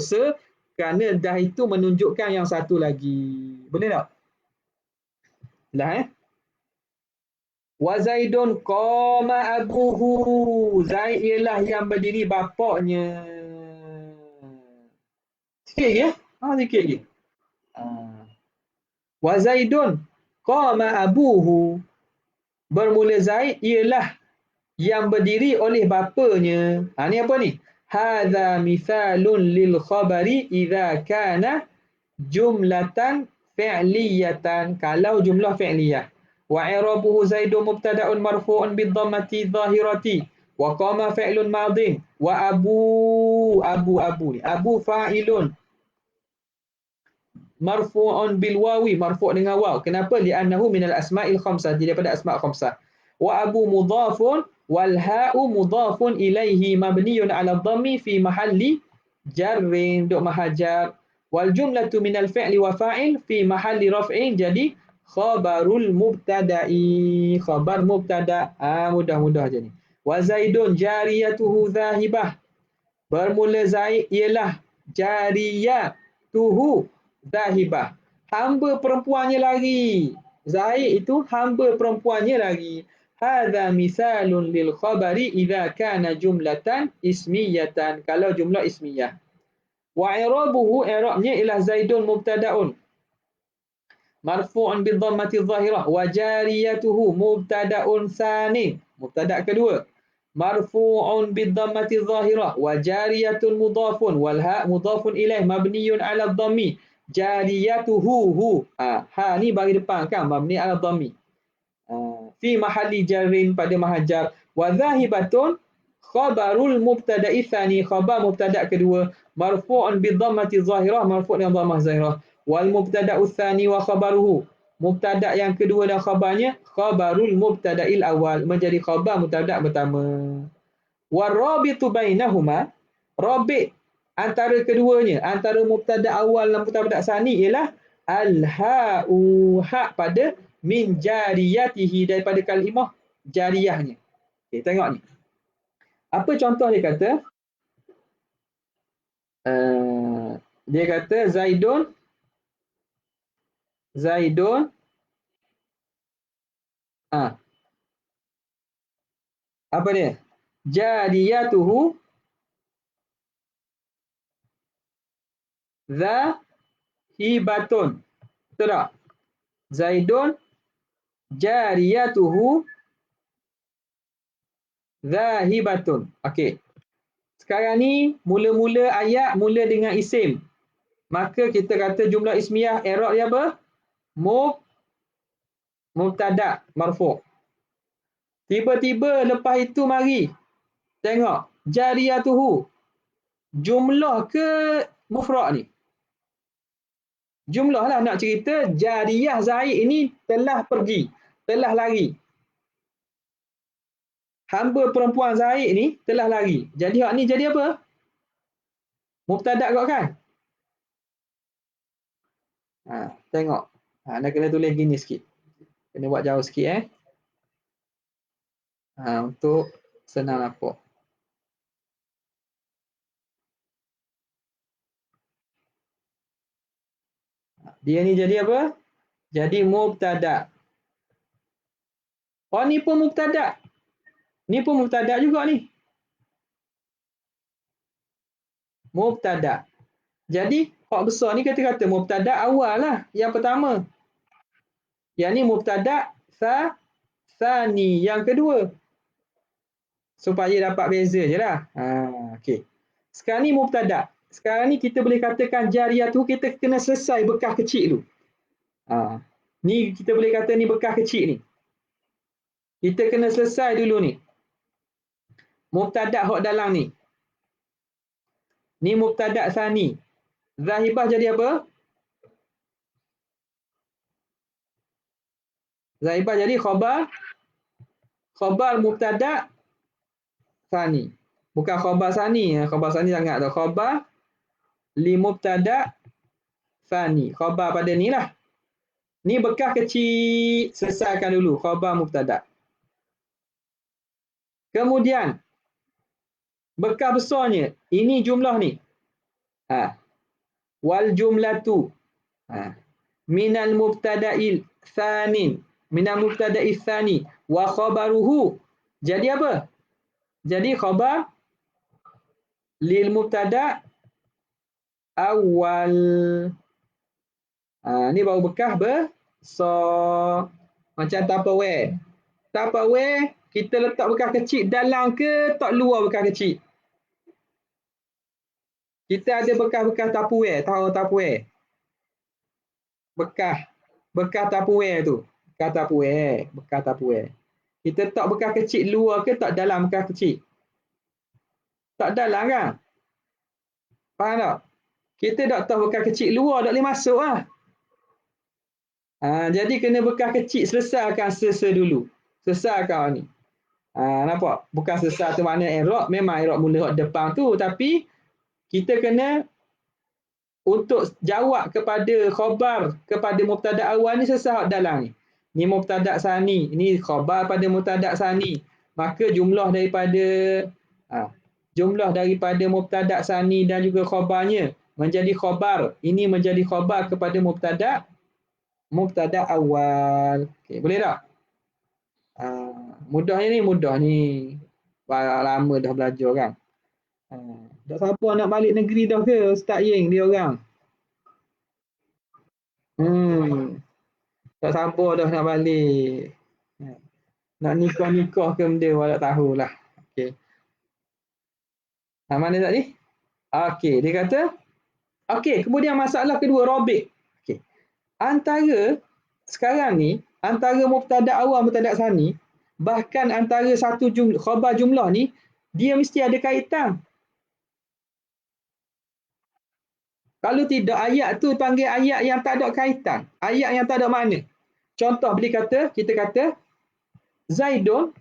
kerana dah itu menunjukkan yang satu lagi. Benar tak? Dah Wa Zaidun qama abuhu. Zaid ialah yang berdiri bapaknya. Sikit lagi sikit lagi. Wa Zaidun qama abuhu. Bermula Zaid ialah yang berdiri oleh bapanya. Ni apa ni? Hadza mithalun lil khabari idza kana jumlatan fi'liyatan. Kalau jumlah fi'liyah. Wa i'rabuhu Zaidun mubtada'un marfu'un bid-dhammati dhahirati wa qama fi'lun madin wa abu fa'ilun marfu'un bil wawi, marfu' dengan waw. Kenapa? Li'annahu minal asma'il khamsah, daripada asma' khamsah. Wa abu mudhafun wal ha'u mudhafun ilaihi mabniyun 'ala dhammi fi mahalli jarrin, duk mahajar. Wal jumlatu minal fi'li wa fa'il fi mahalli raf'in, jadi khabarul mubtada'i, khabar mubtada'. Mudah-mudah je ni. Wa Zaidun jariyatuhu dhahibah. Bermula Zaid ialah jariyatuhu dhahibah. Hamba perempuannya lari. Zaid itu hamba perempuannya lari. Hadza misalun lil khabari idza kana jumlatan ismiyatan. Kalau jumlah ismiyah. Wa i'rabuhu, i'rabnya ialah Zaidun mubtada'un marfu'un bil dhammati dhahirah wa jariyatuhu mubtada'un tsani, mubtada' kedua, marfu'un bil dhammati dhahirah wa jariyatun mudhafun wal ha' mudhafun ilaih mabniyun 'ala dhammi jariyatuhu ni bagi depan kan, mabni 'ala dhammi fi mahalli jarrin, pada mahajar. Wa dhahibatun khabarul mubtada'i tsani, khabar mubtada' kedua, marfu'un bil dhammati dhahirah, marfu' dengan dhammah zahirah. Wal mubtada'u tsani wa khabaruhu, mubtada' yang kedua dan khabarnya khabarul mubtada'il awal, menjadi khabar mubtada' pertama. Warabitu bainahuma, rabit antara keduanya, antara mubtada' awal dan mubtada' tsani ialah al-ha'u, ha' pada min jariyatihi, daripada kalimah jariyahnya. Okey, tengok ni. Apa contoh dia kata? Dia kata Zaidun apa dia? Jariyatuhu zahibatun. Betul tak? Zaidun jariyatuhu zahibatun. Okey. Sekarang ni mula-mula ayat mula dengan isim. Maka kita kata jumlah ismiyah, i'rab dia apa? Mubtada' marfu'. Tiba-tiba lepas itu mari tengok jariyatuhu. Jumlah ke mufrad ni? Jumlah lah, nak cerita jariyah Zaid ini telah pergi, telah lari. Hamba perempuan Zaid ni telah lari. Jadi hak ni jadi apa? Mubtada' kau kan? Tengok. Nak kena tulis gini sikit. Kena buat jauh sikit Untuk senang nampak. Dia ni jadi apa? Jadi mubtada. Oh, ni pun mubtada. Ni pun mubtada juga ni. Mubtada. Jadi hak besar ni kata-kata mubtada awal lah. Yang pertama. Yang ni mubtada thani. Yang kedua. Supaya dapat beza je lah. Okay. Sekarang ni mubtada. Sekarang ni kita boleh katakan jariyah tu kita kena selesai bekas kecil tu. Ni kita boleh kata ni bekas kecil ni. Kita kena selesai dulu ni. Mubtada hak dalam ni. Ni mubtada thani. Zahibah jadi apa? Zahibah jadi khabar mubtada thani. Bukan khabar thani. Khabar thani sangat tu. Khabar li mubtada thani. Khabar pada ni lah. Ni bekas kecil. Selesaikan dulu. Khabar mubtada. Kemudian. Bekas besarnya. Ini jumlah ni. Wal jumlatu. Minal mubtada'il thanin. Minal mubtada'il thani. Wa khabaruhu. Jadi apa? Jadi khabar lil mubtada' awal. Ni baru bekas besar. Macam Tupperware. Tupperware kita letak bekas kecil dalam ke tak luar bekas kecil? Kita ada bekas-bekas Tupperware. Tahu Tupperware? Bekas Tupperware tu. Bekas Tupperware. Kita letak bekas kecil luar ke tak dalam bekas kecil? Tak dalam kan? Faham tak? Kita tak tahu bekas kecil luar tak boleh masuk lah. Jadi kena bekas kecil selesaikan dulu. Selesaikan ni. Nampak? Bukan selesai tu makna i'rab. Memang i'rab mula hak depan tu. Tapi kita kena untuk jawab kepada khabar kepada mubtada awal ni selesai hak dalam ni. Ni mubtada sani. Ni khabar pada mubtada sani. Maka jumlah daripada mubtada sani dan juga khabarnya menjadi khabar. Ini menjadi khabar kepada mubtada awal. Okay, boleh tak? Mudah ni. Lama dah belajar kan. Tak sabar nak balik negeri dah ke Ustaz Yeng dia orang? Tak sabar dah nak balik. Nak nikah ke benda tak tahulah. Okey. Mana tadi? Okey, dia kata okey, kemudian masalah kedua robik. Okey. Sekarang ni antara mubtada awal mubtada sani, bahkan antara satu khabar jumlah ni dia mesti ada kaitan. Kalau tidak, ayat tu panggil ayat yang tak ada kaitan. Ayat yang tak ada makna. Contoh kita kata Zaidun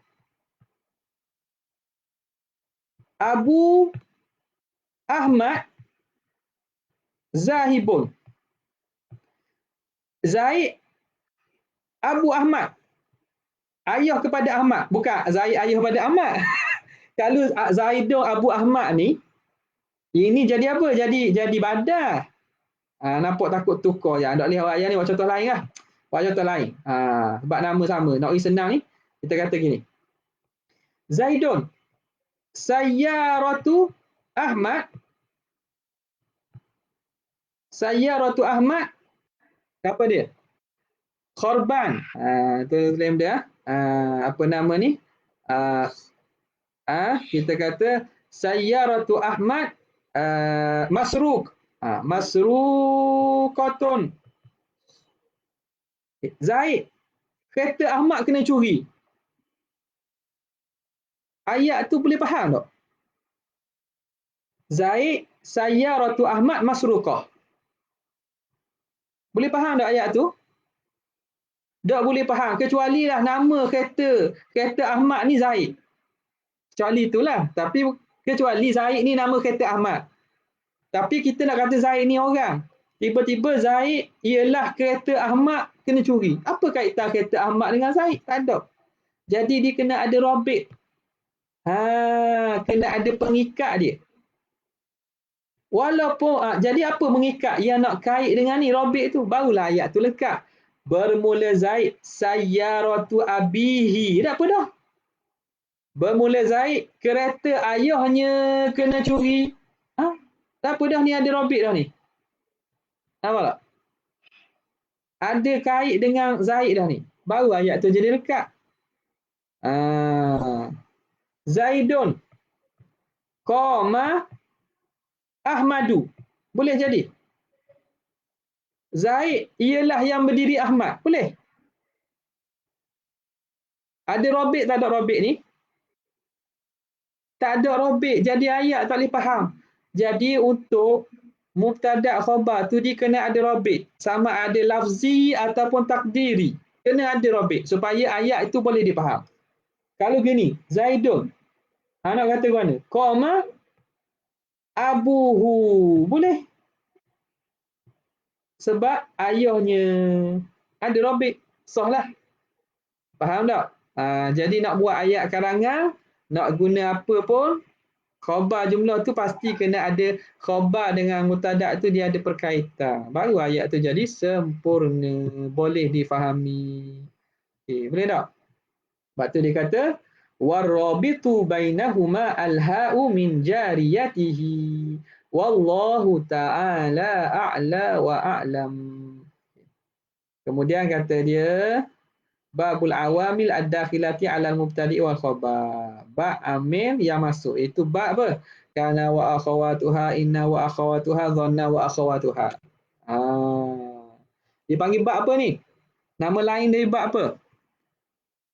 Abu Ahmad Zahibun. Zaid Abu Ahmad. Ayah kepada Ahmad. Bukan Zaid ayah kepada Ahmad. Kalau Zaidun Abu Ahmad ni, ini jadi apa? Jadi badal. Nampak takut tukar je. Tak boleh ayat ni buat contoh lain lah. Buat contoh lain. Sebab nama sama. Nak bagi senang ni, kita kata gini. Zaidun Sayyaratu Ahmad. Sayyaratu Ahmad. Apa dia? Korban. Itu claim dia. Apa nama ni? Kita kata Sayyaratu Ahmad masruk. Masrukatun. Zaid, kereta Ahmad kena curi. Ayat tu boleh faham tak? Zaid Sayyaratu Ahmad masrukah. Boleh faham tak ayat tu? Tak boleh faham. Kecuali lah nama kereta Ahmad ni Zaid. Kecuali itulah. Tapi kecuali Zaid ni nama kereta Ahmad. Tapi kita nak kata Zaid ni orang. Tiba-tiba Zaid ialah kereta Ahmad kena curi. Apa kaitan kereta Ahmad dengan Zaid? Tak ada. Jadi dia kena ada robit. Kena ada pengikat dia. Walaupun jadi apa mengikat yang nak kait dengan ni robit tu, barulah ayat tu lekat. Bermula Zaid sayyaratu abihi. Dah apa dah? Bermula Zaid kereta ayahnya kena curi. Dah apa dah ni, ada robit dah ni. Nampak tak? Ada kait dengan Zaid dah ni. Baru ayat tu jadi lekat. Zaidun qama Ahmadu. Boleh jadi. Zaid ialah yang berdiri Ahmad. Boleh. Ada robit tak ada robit ni? Tak ada robit. Jadi ayat tak boleh faham. Jadi untuk mubtada' khabar tu dia kena ada robit. Sama ada lafzi ataupun takdiri. Kena ada robit supaya ayat itu boleh dipaham. Kalau gini, Zaidun. Nak kata ke mana? Qama abuhu. Boleh. Sebab ayahnya ada robit. Sah lah. Faham tak? Jadi nak buat ayat karangan, nak guna apa pun, khabar jumlah tu pasti kena ada khabar dengan mubtada' tu dia ada perkaitan. Baru ayat tu jadi sempurna. Boleh difahami. Okay, boleh tak? Sebab tu dia kata, warabitu bainahuma alha'u min jariyatihi. Wallahu ta'ala a'la wa a'lam. Kemudian kata dia, babul awamil ad-dakhilati 'alal mubtadi' wal khabar. Ba amil yang masuk. Itu ba apa? Kana wa akhawatuha, inna wa akhawatuha, dhanna wa akhawatuha. Dipanggil ba apa ni? Nama lain dari ba apa?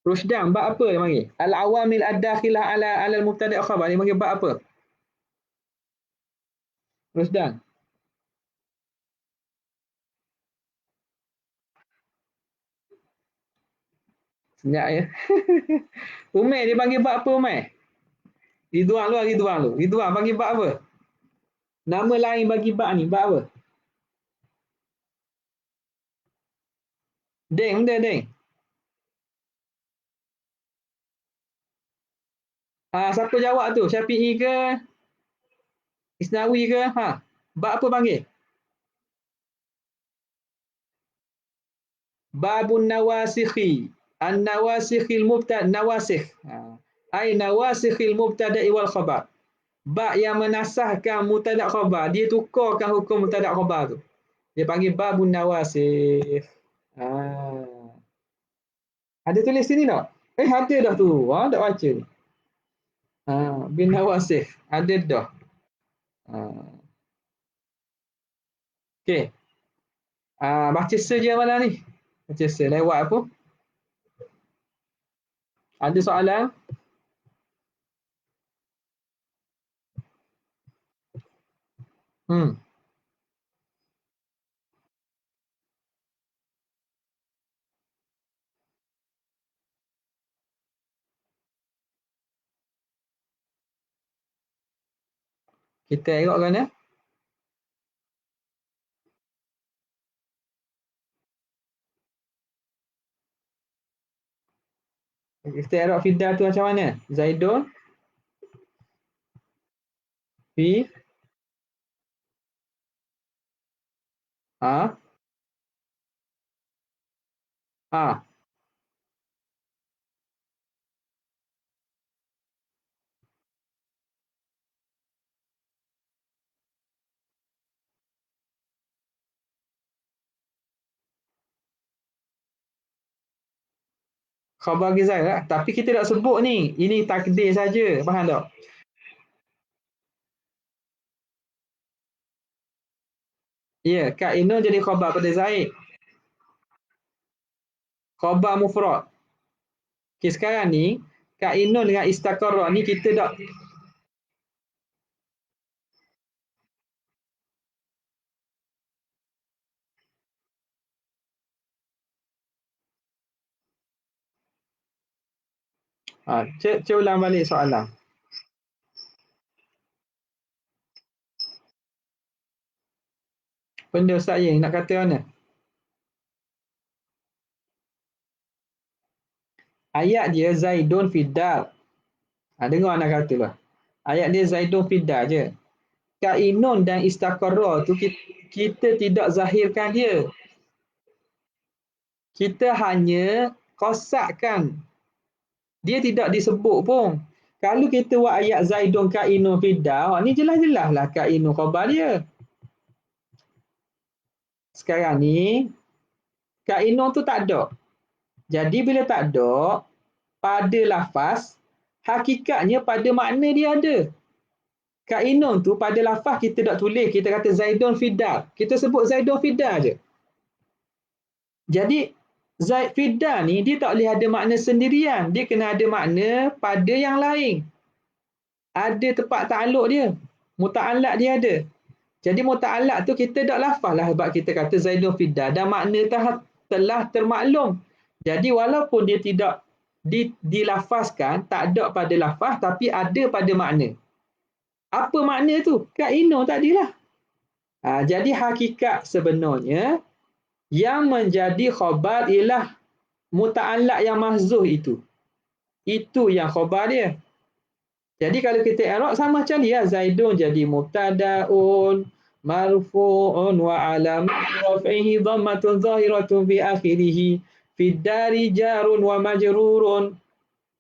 Rusdan, ba apa dia panggil? Al-awamil ad-dakhilah 'alal mubtadi' wal khabar. Dia panggil ba apa? Rusdan. Senyap ya. Umar dia panggil ba apa Umar? Ridwan lu, Ridwan lu. Ridwan panggil ba apa? Nama lain bagi ba ni, ba apa? Deng, benda deng. Siapa jawab tu? Syafi'i ke? Isnawi ke? Ba apa panggil? Babun nawasikhi. An-nawasikhil mubtada' nawasikh. Ai nawasikhil mubtada'i wal khabar. Ba yang menasahkan mubtada' khabar. Dia tukarkan hukum mubtada' khabar tu. Dia panggil babun nawasikh. Ada tulis sini tak? Ada dah tu. Tak baca ni. Bin nawasikh. Ada dah. Okey. Baca saja malam ni. Baca saja. Lewat apa? Ada soalan? Kita tengokkan ya. Kita Arab Fidah tu macam mana? Zaidun fi a a khabar gizal lah. Tapi kita tak sebut ni. Ini takdir saja. Faham tak? Ya, Ka'inun jadi khabar pada Zaid. Khabar mufrad. Okay, sekarang ni Ka'inun dengan istaqarra ni kita tak cek ulang balik soalan. Benda Ustaz Yeng nak kata mana? Ayat dia Zaidun Fiddar. Dengar anak kata lah. Ayat dia Zaidun Fiddar je. Kainun dan istaqarra tu kita tidak zahirkan dia. Kita hanya kosakkan. Dia tidak disebut pun. Kalau kita buat ayat Zaidun kainun Fiddar, ni jelas-jelas lah kainun khabar dia. Sekarang ni, kainun tu tak ada. Jadi bila tak ada, pada lafaz, hakikatnya pada makna dia ada. Kainun tu pada lafaz kita tak tulis, kita kata Zaidun Fiddar. Kita sebut Zaidun Fiddar je. Jadi Zaid Fiddar ni dia tak boleh ada makna sendirian. Dia kena ada makna pada yang lain. Ada tempat ta'aluk dia. Muta'allak dia ada. Jadi muta'allak tu kita tak lafaz lah sebab kita kata Zaidun Fiddar dan makna telah termaklum. Jadi walaupun dia tidak dilafazkan, tak ada pada lafaz tapi ada pada makna. Apa makna tu? Kainun tadilah. Jadi hakikat sebenarnya yang menjadi khabar ialah muta'allaq yang mahzuh itu. Itu yang khabar dia. Jadi kalau kita i'rab sama macam ni ya, Zaidun jadi mubtada'un marfu'un wa alamatu raf'ihi dhammatun zahiratun fi akhirih fi dari jarun wa majrurun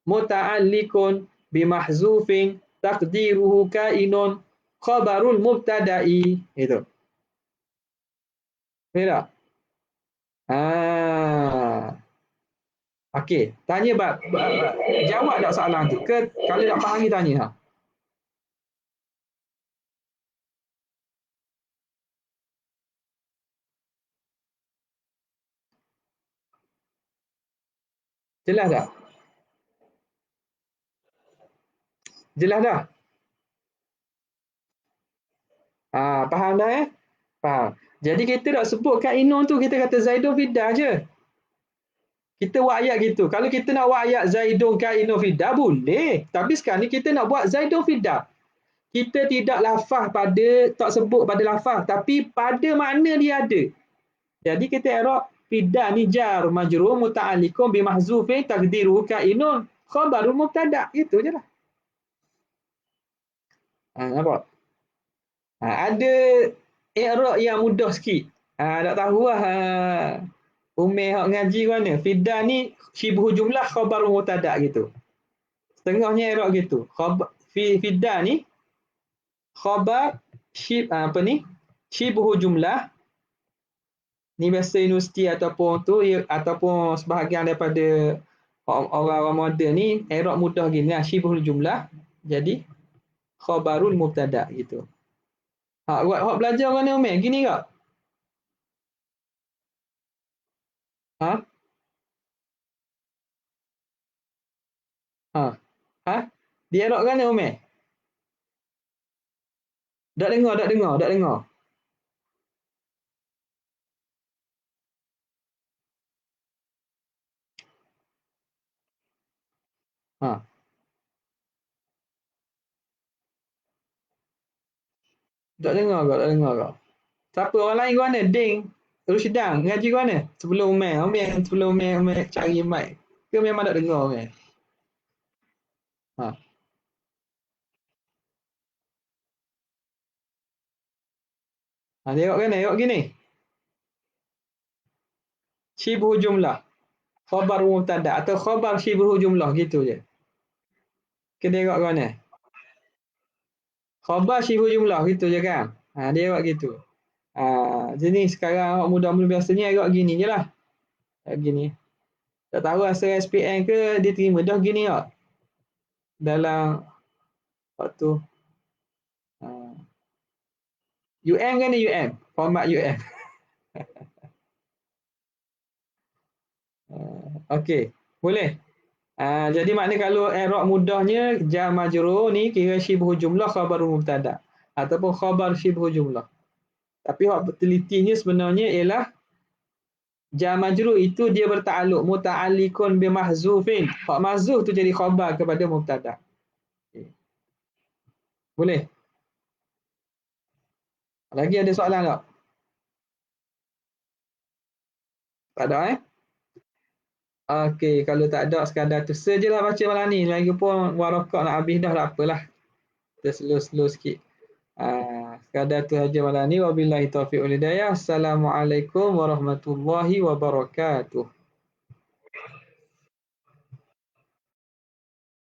muta'alliqun bimahzufin taqdiruhu kainun khabarul mubtada'i. Itu. Betul? Okey, tanya jawab tak soalan tu ke kalau tak faham ni tanya ha. Jelas tak? Jelas dah? Faham dah Faham. Jadi kita tak sebut kainun tu, kita kata Zaidun Fiddar je. Kita buat ayat gitu. Kalau kita nak buat ayat Zaidun kainun Fiddar boleh. Tapi sekarang ni kita nak buat Zaidun Fiddar. Kita tidak lafaz pada, tak sebut pada lafaz, tapi pada makna dia ada. Jadi kita i'rab Fiddar ni jar majrur muta'alliqun bi mahzufin taqdiruhu kainun khabarul mubtada'. Itu je lah. Nampak? Ada i'rab yang mudah sikit. Tak tahu lah. Umeh hak ngaji mana. Fiddar ni syibhu jumlah khabarul mubtada' gitu. Setengahnya i'rab gitu. Fiddar ni khabar syibhu jumlah. Ni biasa universiti ataupun tu ataupun sebahagian daripada orang-orang moden ni i'rab mudah gini lah, syibhul jumlah. Jadi khabarul mubtada' gitu. Hak belajar mana Umar? Gini tak? Ha? Ha? Ha? Dia i'rab kan Umar? Tak dengar. Ha. Tak dengar kau. Siapa orang lain kau mana? Ding. Rushdang ngaji kau mana? Sebelum Umar cari mic. Ke memang tak dengar Umar? Ha. Dia tengok kan? Tengok gini. Syibhu jumlah. Khabar mubtada' atau khabar syibhu jumlah gitu je. Kita tengok kau mana? Khabar syibhu jumlah gitu je kan? Dia buat gitu. Jadi sekarang mudah-mudahan biasanya agak gini je lah. Gini. Tak tahu asal SPM ke dia terima dah gini tak? Dalam waktu UM kan ni UM? Format UM. Okey. Boleh? Jadi maknanya kalau i'rab mudahnya jar majrur ni kira syibhu jumlah khabarul mubtada' ataupun khabar syibhu jumlah. Tapi hak telitinya sebenarnya ialah jar majrur itu dia bertakluk muta'alliqun bi mahzufin. Hak mahzuf tu jadi khabar kepada mubtada'. Okay. Boleh? Lagi ada soalan tak? Tak ada Okey, kalau tak ada sekadar tu sajalah baca malam ni. Lagi pun warakah nak habis dah, tak apalah. Kita slow-slow sikit. Sekadar tu saja malam ni. Wabillahi taufiq wal hidayah. Assalamualaikum warahmatullahi wabarakatuh.